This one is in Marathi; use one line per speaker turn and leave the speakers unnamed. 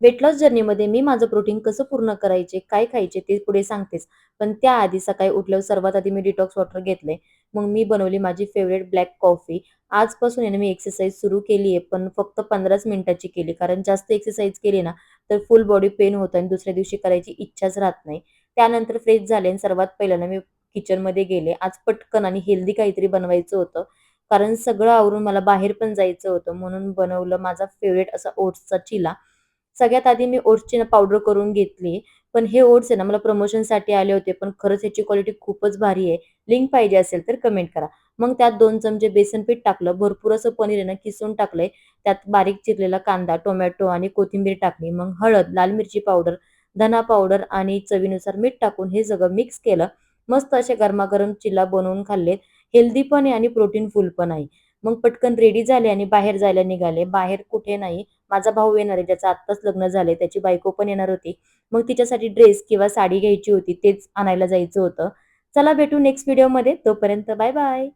वेट लॉस जर्नीमध्ये मी माझं प्रोटीन कसं पूर्ण करायचे, काय खायचे ते पुढे सांगतेच. पण त्याआधी सकाळी उठल्यावर सर्वात आधी मी डिटॉक्स वॉटर घेतले. मग मी बनवली माझी फेव्हरेट ब्लॅक कॉफी. आजपासून आहे ना मी एक्सरसाइज सुरू केली आहे, पण फक्त 15च मिनिटाची केली. कारण जास्त एक्सरसाइज केली ना, तर फुल बॉडी पेन होतं आणि दुसऱ्या दिवशी करायची इच्छाच राहत नाही. त्यानंतर फ्रेश झाले आणि सर्वात पहिलं ना मी किचनमध्ये गेले. आज पटकन आणि हेल्दी काहीतरी बनवायचं होतं. कारण सगळं आवरून मला बाहेर पण जायचं होतं. म्हणून बनवलं माझा फेव्हरेट असा ओट्सचा चिला. सगळ्यात आधी मी ओट्सची ना पावडर करून घेतली. पण हे ओट्स आहे ना मला प्रमोशनसाठी आले होते. पण खरंच ह्याची क्वालिटी खूपच भारी आहे. लिंक पाहिजे असेल तर कमेंट करा. मग त्यात 2 चमचे बेसन पीठ टाकलं. भरपूर असं पनीर आहे ना किसून टाकलंय. त्यात बारीक चिरलेला कांदा, टोमॅटो आणि कोथिंबीर टाकली. मग हळद, लाल मिरची पावडर, धना पावडर आणि चवीनुसार मीठ टाकून हे सगळं मिक्स केलं. मस्त असे गरमागरम चिल्ला बनवून खाल्ले. हेल्दी पण आहे आणि प्रोटीनफुल पण आहे. मग पटकन रेडी झाले आणि बाहेर जायला निघाले. बाहेर कुठे नाही, माझा भाऊ येणार आहे, ज्याचं आत्ताच लग्न झालंय. त्याची बायको पण येणार होती. मग तिच्यासाठी ड्रेस किंवा साडी घ्यायची होती. तेच आणायला जायचं होतं. चला भेटू नेक्स्ट व्हिडिओमध्ये. तोपर्यंत बाय बाय.